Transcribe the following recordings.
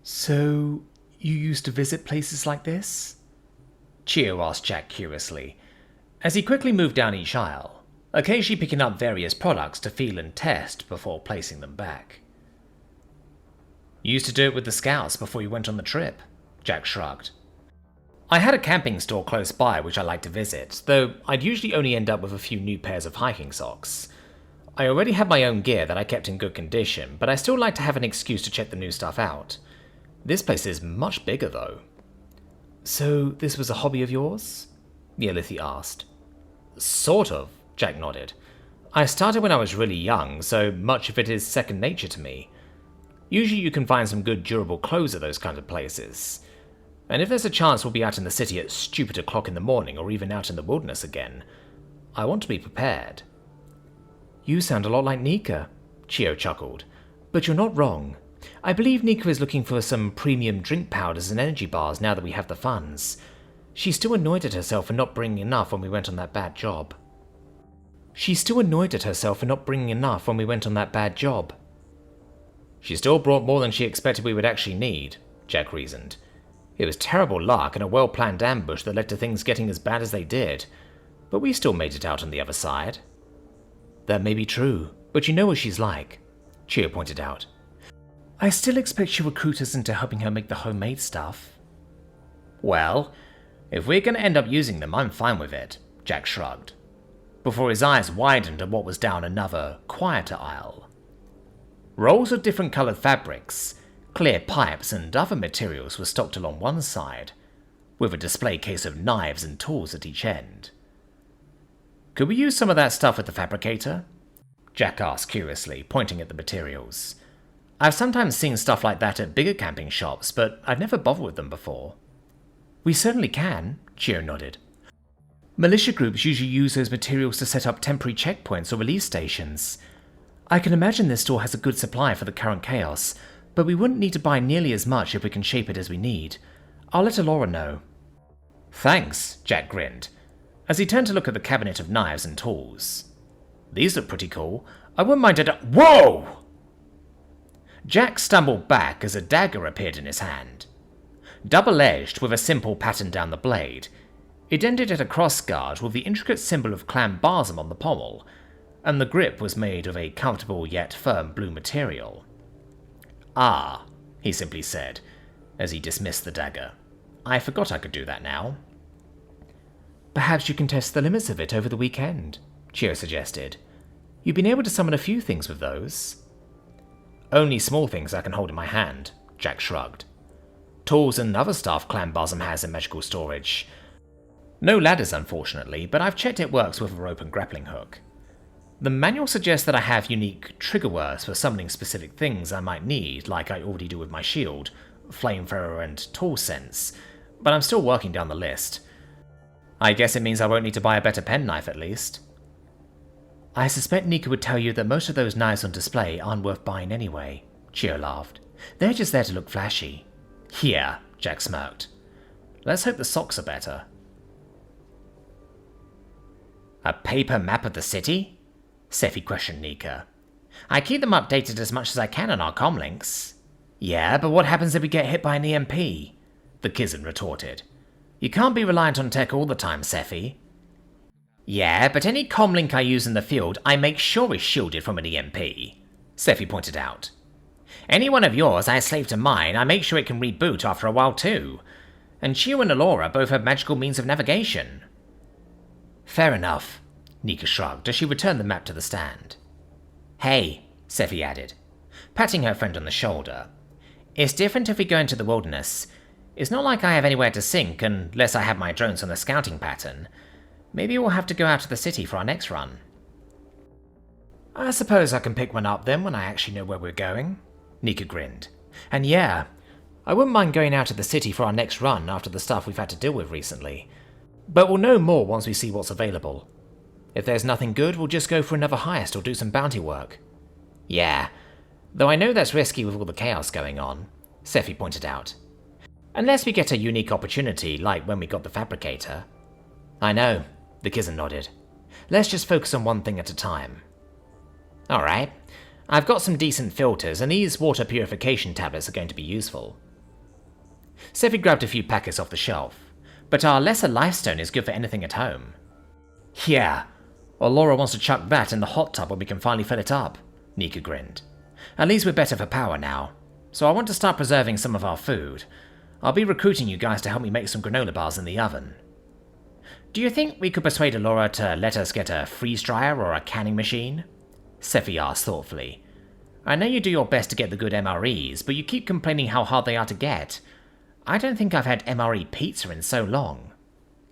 So, you used to visit places like this? Chio asked Jack curiously, as he quickly moved down each aisle, occasionally picking up various products to feel and test before placing them back. You used to do it with the scouts before you went on the trip, Jack shrugged. I had a camping store close by which I liked to visit, though I'd usually only end up with a few new pairs of hiking socks. I already had my own gear that I kept in good condition, but I still like to have an excuse to check the new stuff out. This place is much bigger though. So this was a hobby of yours? Neolithy asked. Sort of, Jack nodded. I started when I was really young, so much of it is second nature to me. Usually you can find some good durable clothes at those kinds of places. And if there's a chance we'll be out in the city at stupid o'clock in the morning or even out in the wilderness again, I want to be prepared. You sound a lot like Nika, Chio chuckled. But you're not wrong. I believe Nika is looking for some premium drink powders and energy bars now that we have the funds. She's still annoyed at herself for not bringing enough when we went on that bad job. She still brought more than she expected we would actually need, Jack reasoned. It was terrible luck and a well-planned ambush that led to things getting as bad as they did, but we still made it out on the other side. That may be true, but you know what she's like, Chio pointed out. I still expect she'll recruit us into helping her make the homemade stuff. Well, if we're going to end up using them, I'm fine with it, Jack shrugged, before his eyes widened at what was down another, quieter aisle. Rolls of different coloured fabrics, clear pipes and other materials were stocked along one side, with a display case of knives and tools at each end. Could we use some of that stuff at the fabricator? Jack asked curiously, pointing at the materials. I've sometimes seen stuff like that at bigger camping shops, but I've never bothered with them before. We certainly can, Chio nodded. Militia groups usually use those materials to set up temporary checkpoints or relief stations. I can imagine this store has a good supply for the current chaos, but we wouldn't need to buy nearly as much if we can shape it as we need. I'll let Alora know. Thanks, Jack grinned, as he turned to look at the cabinet of knives and tools. These look pretty cool. I wouldn't mind Whoa! Jack stumbled back as a dagger appeared in his hand. Double-edged with a simple pattern down the blade, it ended at a crossguard with the intricate symbol of Clan Barzum on the pommel, and the grip was made of a comfortable yet firm blue material. Ah, he simply said, as he dismissed the dagger. I forgot I could do that now. Perhaps you can test the limits of it over the weekend, Chio suggested. You've been able to summon a few things with those. Only small things I can hold in my hand, Jack shrugged. Tools and other stuff Clan Barzum has in magical storage. No ladders, unfortunately, but I've checked it works with a rope and grappling hook. The manual suggests that I have unique trigger words for summoning specific things I might need, like I already do with my shield, flamethrower and tool sense, but I'm still working down the list. I guess it means I won't need to buy a better penknife at least. I suspect Nika would tell you that most of those knives on display aren't worth buying anyway, Chio laughed. They're just there to look flashy. Yeah, Jack smirked. Let's hope the socks are better. A paper map of the city? Scifi questioned Nika. I keep them updated as much as I can on our comlinks. Yeah, but what happens if we get hit by an EMP? The Kizan retorted. You can't be reliant on tech all the time, Scifi. Yeah, but any comlink I use in the field, I make sure is shielded from an EMP, Scifi pointed out. Any one of yours I slave to mine, I make sure it can reboot after a while too. And Chio and Alora both have magical means of navigation. Fair enough, Nika shrugged as she returned the map to the stand. Hey, Scifi added, patting her friend on the shoulder. It's different if we go into the wilderness. It's not like I have anywhere to sink unless I have my drones on the scouting pattern. Maybe we'll have to go out to the city for our next run. I suppose I can pick one up then when I actually know where we're going, Nika grinned. And yeah, I wouldn't mind going out to the city for our next run after the stuff we've had to deal with recently. But we'll know more once we see what's available. If there's nothing good, we'll just go for another heist or do some bounty work. Yeah, though I know that's risky with all the chaos going on, Scifi pointed out. Unless we get a unique opportunity, like when we got the fabricator. I know, the Kizan nodded. Let's just focus on one thing at a time. Alright, I've got some decent filters, and these water purification tablets are going to be useful, Scifi grabbed a few packets off the shelf. But our lesser lifestone is good for anything at home. Yeah, well, Laura wants to chuck that in the hot tub when we can finally fill it up, Nika grinned. At least we're better for power now, so I want to start preserving some of our food. I'll be recruiting you guys to help me make some granola bars in the oven. Do you think we could persuade Laura to let us get a freeze dryer or a canning machine? Scifi asked thoughtfully. I know you do your best to get the good MREs, but you keep complaining how hard they are to get. I don't think I've had MRE pizza in so long.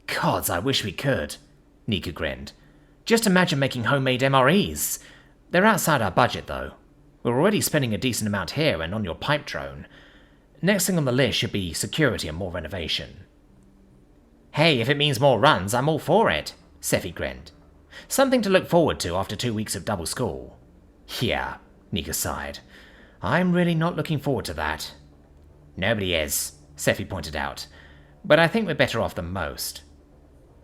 Gods, I wish we could, Nika grinned. Just imagine making homemade MREs. They're outside our budget, though. We're already spending a decent amount here and on your pipe drone. Next thing on the list should be security and more renovation. Hey, if it means more runs, I'm all for it, Scifi grinned. Something to look forward to after 2 weeks of double school. Yeah, Nika sighed. I'm really not looking forward to that. Nobody is, Scifi pointed out. But I think we're better off than most.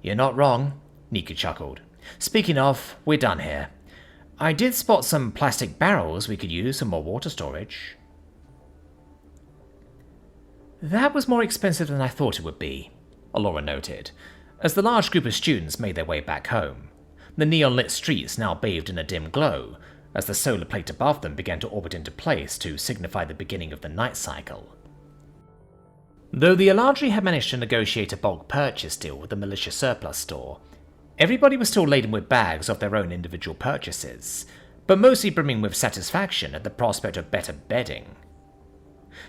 You're not wrong, Nika chuckled. Speaking of, we're done here. I did spot some plastic barrels we could use for more water storage. That was more expensive than I thought it would be, Alora noted, as the large group of students made their way back home. The neon-lit streets now bathed in a dim glow, as the solar plate above them began to orbit into place to signify the beginning of the night cycle. Though the Eladri had managed to negotiate a bulk purchase deal with the militia surplus store, everybody was still laden with bags of their own individual purchases, but mostly brimming with satisfaction at the prospect of better bedding.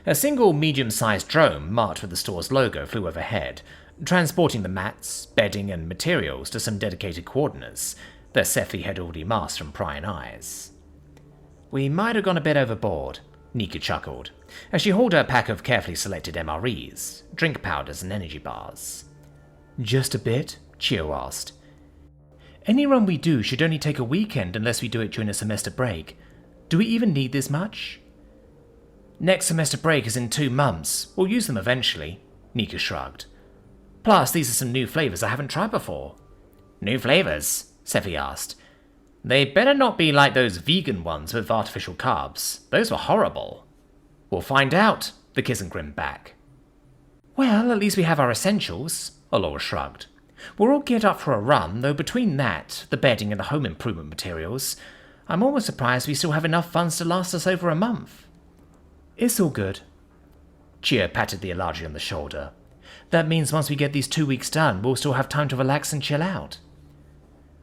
A single medium-sized drone marked with the store's logo flew overhead, transporting the mats, bedding, and materials to some dedicated coordinates that Scifi had already masked from prying eyes. We might have gone a bit overboard, Nika chuckled, as she hauled her pack of carefully selected MREs, drink powders, and energy bars. Just a bit? Chio asked. Any run we do should only take a weekend unless we do it during a semester break. Do we even need this much? Next semester break is in 2 months. We'll use them eventually, Nika shrugged. Plus, these are some new flavors I haven't tried before. New flavors? Scifi asked. They better not be like those vegan ones with artificial carbs. Those were horrible. We'll find out, the Kissen grinned back. Well, at least we have our essentials, Alora shrugged. We're all geared up for a run, though between that, the bedding and the home improvement materials, I'm almost surprised we still have enough funds to last us over a month. It's all good. Chia patted the Eladri on the shoulder. That means once we get these 2 weeks done, we'll still have time to relax and chill out.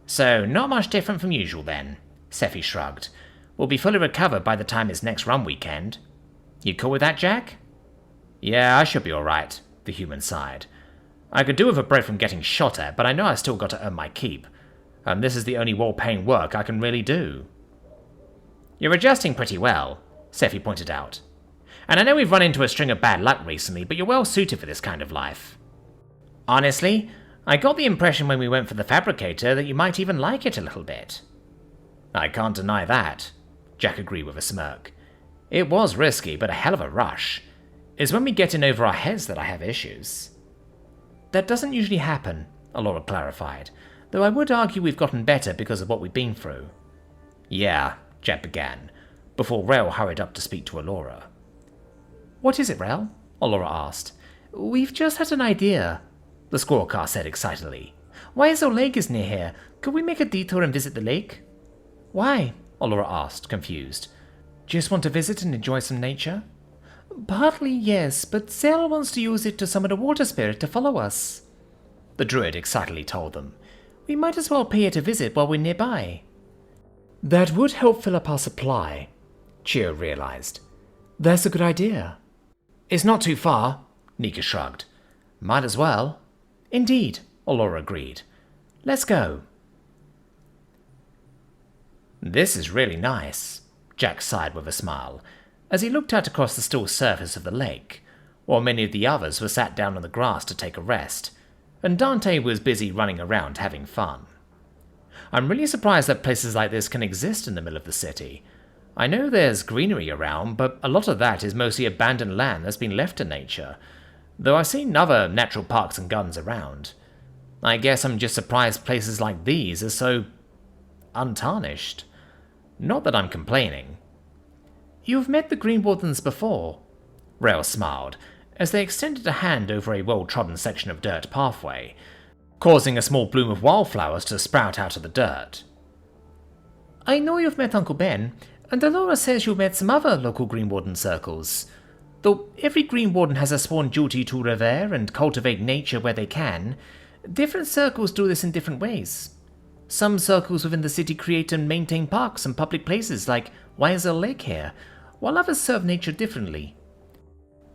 So, not much different from usual then, Scifi shrugged. We'll be fully recovered by the time it's next run weekend. You cool with that, Jack? Yeah, I should be alright, the human sighed. I could do with a break from getting shot at, but I know I've still got to earn my keep. And this is the only well-paying work I can really do. You're adjusting pretty well, Scifi pointed out. And I know we've run into a string of bad luck recently, but you're well suited for this kind of life. Honestly, I got the impression when we went for the fabricator that you might even like it a little bit. I can't deny that, Jack agreed with a smirk. It was risky, but a hell of a rush. It's when we get in over our heads that I have issues. That doesn't usually happen, Alora clarified, though I would argue we've gotten better because of what we've been through. Yeah, Jack began, before Rel hurried up to speak to Alora. What is it, Rel? Alora asked. We've just had an idea, the squirrel car said excitedly. Waizo Lake is near here. Could we make a detour and visit the lake? Why? Alora asked, confused. Just want to visit and enjoy some nature? Partly, yes, but Sel wants to use it to summon a water spirit to follow us, the druid excitedly told them. We might as well pay it a visit while we're nearby. That would help fill up our supply, Chio realized. That's a good idea. It's not too far, Nika shrugged. Might as well. Indeed, Alora agreed. Let's go. This is really nice, Jack sighed with a smile, as he looked out across the still surface of the lake, while many of the others were sat down on the grass to take a rest, and Dante was busy running around having fun. I'm really surprised that places like this can exist in the middle of the city. I know there's greenery around, but a lot of that is mostly abandoned land that's been left to nature, though I've seen other natural parks and gardens around. I guess I'm just surprised places like these are so untarnished. Not that I'm complaining. You've met the Green Wardens before, Rel smiled, as they extended a hand over a well-trodden section of dirt pathway, causing a small bloom of wildflowers to sprout out of the dirt. I know you've met Uncle Ben, and Alora says you've met some other local Green Warden circles. Though every Green Warden has a sworn duty to revere and cultivate nature where they can, different circles do this in different ways. Some circles within the city create and maintain parks and public places like Wiesel Lake here, while others serve nature differently.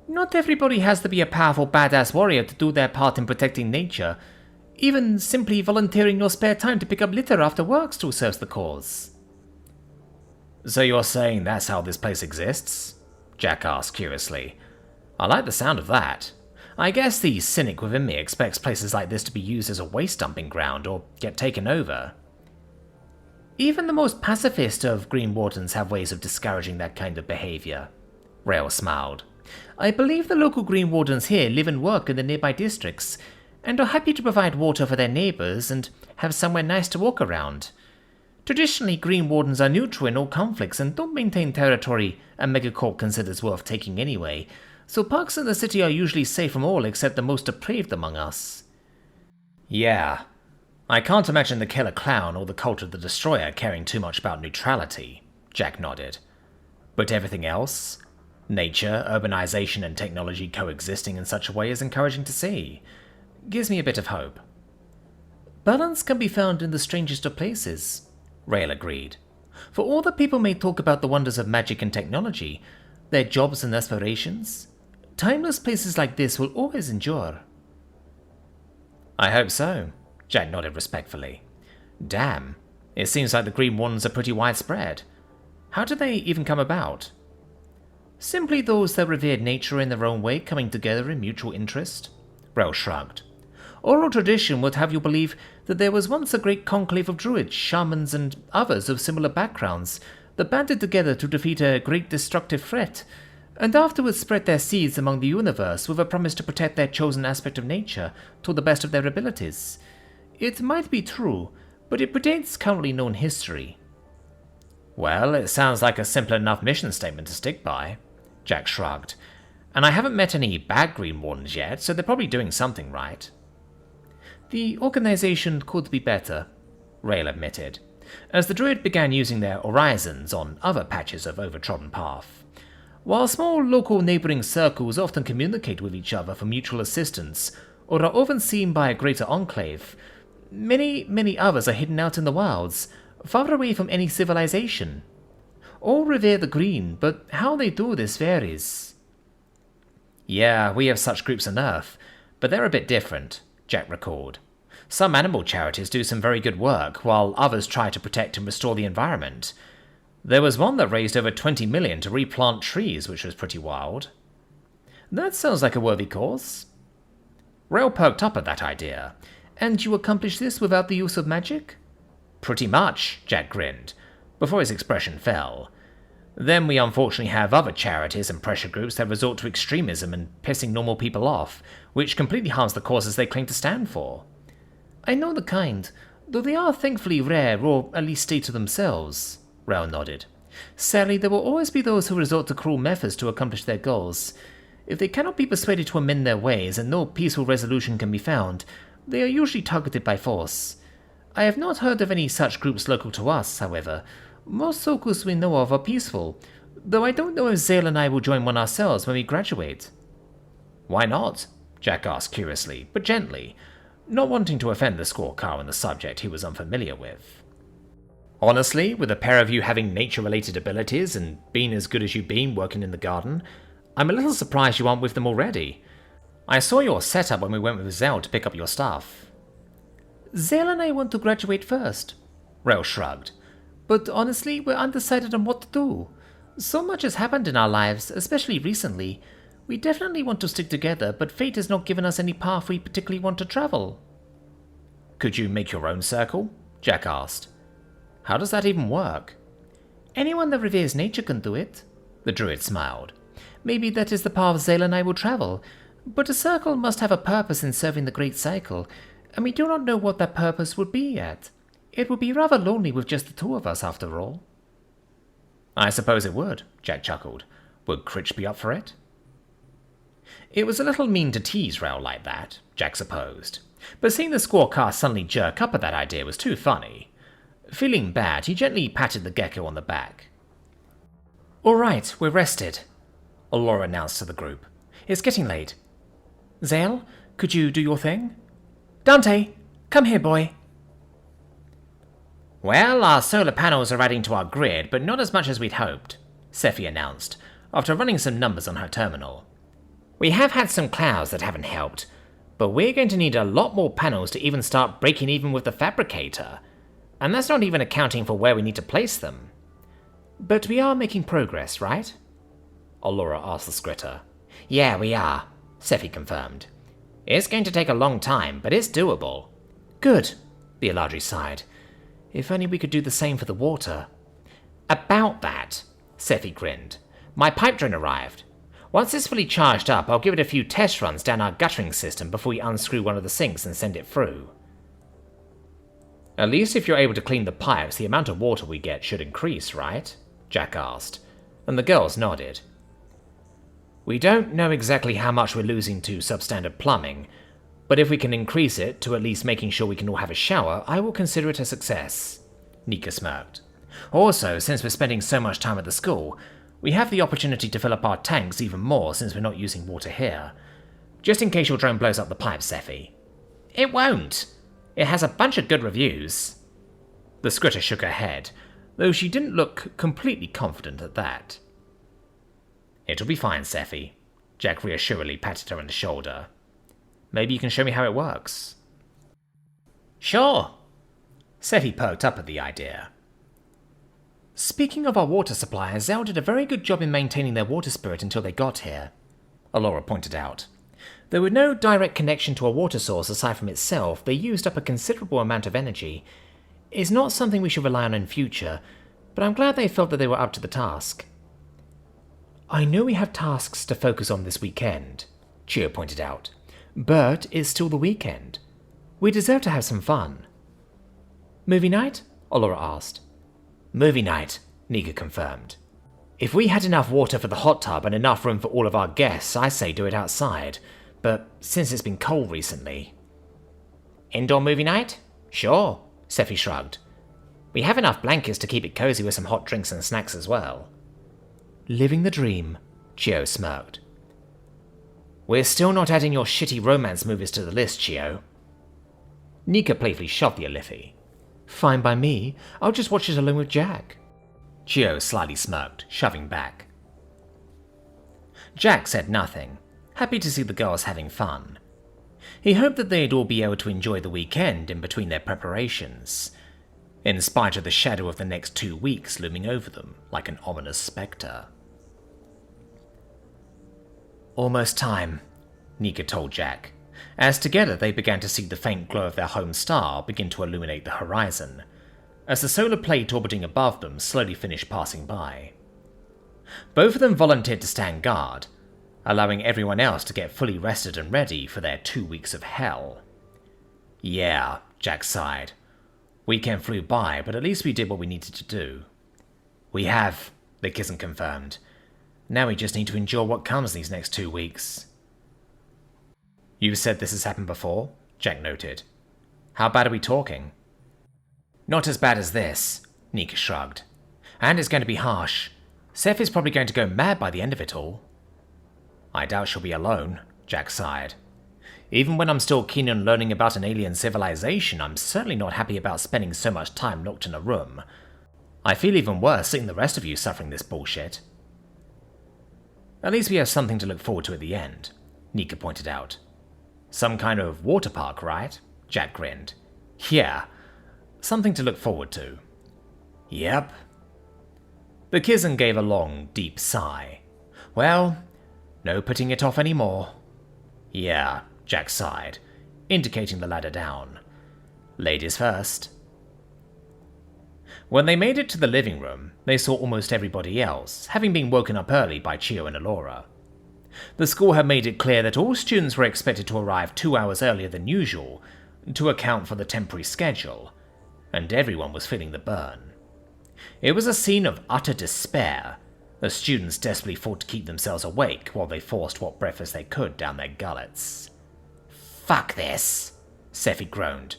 Not everybody has to be a powerful badass warrior to do their part in protecting nature. Even simply volunteering your spare time to pick up litter after work still serves the cause. So you're saying that's how this place exists? Jack asked curiously. I like the sound of that. I guess the cynic within me expects places like this to be used as a waste dumping ground or get taken over. Even the most pacifist of Green Wardens have ways of discouraging that kind of behavior. Rail smiled. I believe the local Green Wardens here live and work in the nearby districts, and are happy to provide water for their neighbours and have somewhere nice to walk around. Traditionally, Green Wardens are neutral in all conflicts and don't maintain territory a megacorp considers worth taking anyway, so parks in the city are usually safe from all except the most depraved among us. Yeah. I can't imagine the Killer Clown or the Cult of the Destroyer caring too much about neutrality, Jack nodded. But everything else? Nature, urbanization, and technology coexisting in such a way is encouraging to see. Gives me a bit of hope. Balance can be found in the strangest of places, Rail agreed. For all that people may talk about the wonders of magic and technology, their jobs and aspirations, timeless places like this will always endure. I hope so, Jack nodded respectfully. Damn, it seems like the Green Wardens are pretty widespread. How did they even come about? Simply those that revered nature in their own way coming together in mutual interest, Rail shrugged. Oral tradition would have you believe that there was once a great conclave of druids, shamans, and others of similar backgrounds that banded together to defeat a great destructive threat, and afterwards spread their seeds among the universe with a promise to protect their chosen aspect of nature to the best of their abilities. It might be true, but it predates currently known history. Well, it sounds like a simple enough mission statement to stick by, Jack shrugged. And I haven't met any bad Green Wardens yet, so they're probably doing something right. The organization could be better, Rail admitted, as the druid began using their orisons on other patches of overtrodden path. While small local neighboring circles often communicate with each other for mutual assistance, or are often seen by a greater enclave, many others are hidden out in the wilds, far away from any civilization. All revere the green, but how they do this varies. Yeah, we have such groups on Earth, but they're a bit different, Jack recalled. Some animal charities do some very good work, while others try to protect and restore the environment. There was one that raised over 20 million to replant trees, which was pretty wild. That sounds like a worthy cause. Rail perked up at that idea. And you accomplish this without the use of magic? Pretty much, Jack grinned, before his expression fell. Then we unfortunately have other charities and pressure groups that resort to extremism and pissing normal people off, which completely harms the causes they claim to stand for. I know the kind, though they are thankfully rare, or at least stay to themselves, Rail nodded. Sadly, there will always be those who resort to cruel methods to accomplish their goals. If they cannot be persuaded to amend their ways and no peaceful resolution can be found, they are usually targeted by force. I have not heard of any such groups local to us, however. Most circles we know of are peaceful, though I don't know if Zale and I will join one ourselves when we graduate. Why not? Jack asked curiously, but gently, not wanting to offend the squawker on the subject he was unfamiliar with. Honestly, with a pair of you having nature-related abilities and being as good as you've been working in the garden, I'm a little surprised you aren't with them already. I saw your setup when we went with Zale to pick up your stuff. Zale and I want to graduate first, Rail shrugged. But honestly, we're undecided on what to do. So much has happened in our lives, especially recently. We definitely want to stick together, but fate has not given us any path we particularly want to travel. Could you make your own circle? Jack asked. How does that even work? Anyone that reveres nature can do it, the druid smiled. Maybe that is the path Zale and I will travel, but a circle must have a purpose in serving the great cycle, and we do not know what that purpose would be yet. It would be rather lonely with just the two of us, after all. I suppose it would, Jack chuckled. Would Critch be up for it? It was a little mean to tease Rail like that, Jack supposed, but seeing the scorecast suddenly jerk up at that idea was too funny. Feeling bad, he gently patted the gecko on the back. All right, we're rested, Allura announced to the group. It's getting late. Zale, could you do your thing? Dante, come here, boy. Well, our solar panels are adding to our grid, but not as much as we'd hoped, Scifi announced, after running some numbers on her terminal. We have had some clouds that haven't helped, but we're going to need a lot more panels to even start breaking even with the fabricator, and that's not even accounting for where we need to place them. But we are making progress, right? Allura asked the Skritter. Yeah, we are, Scifi confirmed. It's going to take a long time, but it's doable. Good, the Eladri sighed. If only we could do the same for the water. About that, Scifi grinned. My pipe drain arrived. Once it's fully charged up, I'll give it a few test runs down our guttering system before we unscrew one of the sinks and send it through. At least if you're able to clean the pipes, the amount of water we get should increase, right? Jack asked, and the girls nodded. We don't know exactly how much we're losing to substandard plumbing, but if we can increase it to at least making sure we can all have a shower, I will consider it a success, Nika smirked. Also, since we're spending so much time at the school, we have the opportunity to fill up our tanks even more since we're not using water here. Just in case your drone blows up the pipes, Scifi. It won't. It has a bunch of good reviews. The Skritter shook her head, though she didn't look completely confident at that. It'll be fine, Scifi, Jack reassuringly patted her on the shoulder. Maybe you can show me how it works. Sure. Scifi perked up at the idea. Speaking of our water supply, Zell did a very good job in maintaining their water spirit until they got here, Allura pointed out. Though with no direct connection to a water source aside from itself, they used up a considerable amount of energy. It's not something we should rely on in future, but I'm glad they felt that they were up to the task. I know we have tasks to focus on this weekend, Chio pointed out, but it's still the weekend. We deserve to have some fun. Movie night? Allura asked. Movie night, Nika confirmed. If we had enough water for the hot tub and enough room for all of our guests, I say do it outside, but since it's been cold recently... Indoor movie night? Sure, Scifi shrugged. We have enough blankets to keep it cozy with some hot drinks and snacks as well. Living the dream, Chio smirked. We're still not adding your shitty romance movies to the list, Chio. Nika playfully shoved the Alifi. Fine by me, I'll just watch it alone with Jack. Chio slyly smirked, shoving back. Jack said nothing, happy to see the girls having fun. He hoped that they'd all be able to enjoy the weekend in between their preparations, in spite of the shadow of the next 2 weeks looming over them like an ominous spectre. Almost time, Nika told Jack, as together they began to see the faint glow of their home star begin to illuminate the horizon, as the solar plate orbiting above them slowly finished passing by. Both of them volunteered to stand guard, allowing everyone else to get fully rested and ready for their 2 weeks of hell. Yeah, Jack sighed. Weekend flew by, but at least we did what we needed to do. We have, the Kizzen confirmed. Now we just need to endure what comes these next 2 weeks. You've said this has happened before, Jack noted. How bad are we talking? Not as bad as this, Nika shrugged. And it's going to be harsh. Seth is probably going to go mad by the end of it all. I doubt she'll be alone, Jack sighed. Even when I'm still keen on learning about an alien civilization, I'm certainly not happy about spending so much time locked in a room. I feel even worse seeing the rest of you suffering this bullshit. At least we have something to look forward to at the end, Nika pointed out. Some kind of water park, right? Jack grinned. Yeah, something to look forward to. Yep. The Kizzen gave a long, deep sigh. Well, no putting it off anymore. Yeah, Jack sighed, indicating the ladder down. Ladies first. When they made it to the living room, they saw almost everybody else, having been woken up early by Chio and Allura. The school had made it clear that all students were expected to arrive 2 hours earlier than usual, to account for the temporary schedule, and everyone was feeling the burn. It was a scene of utter despair, The students desperately fought to keep themselves awake while they forced what breakfast they could down their gullets. Fuck this, Scifi groaned,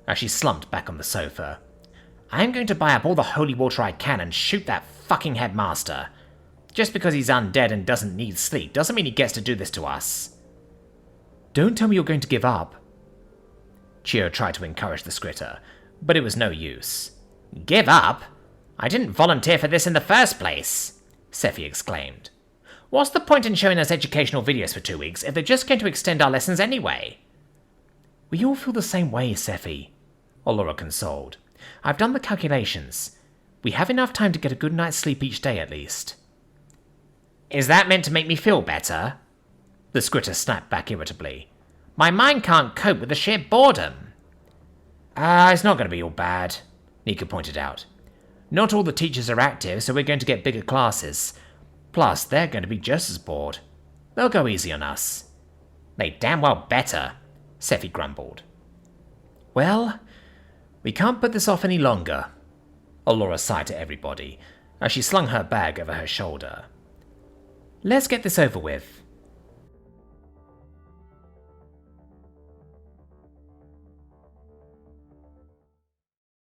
as she slumped back on the sofa. I'm going to buy up all the holy water I can and shoot that fucking headmaster. Just because he's undead and doesn't need sleep doesn't mean he gets to do this to us. Don't tell me you're going to give up. Tshirt tried to encourage the Skritter, but it was no use. Give up? I didn't volunteer for this in the first place, Scifi exclaimed. What's the point in showing us educational videos for 2 weeks if they're just going to extend our lessons anyway? We all feel the same way, Scifi, Allura consoled. I've done the calculations. We have enough time to get a good night's sleep each day at least. Is that meant to make me feel better? The Skritter snapped back irritably. My mind can't cope with the sheer boredom. It's not going to be all bad, Nika pointed out. Not all the teachers are active, so we're going to get bigger classes. Plus, they're going to be just as bored. They'll go easy on us. They damn well better, Scifi grumbled. Well, we can't put this off any longer, Allura sighed to everybody, as she slung her bag over her shoulder. Let's get this over with.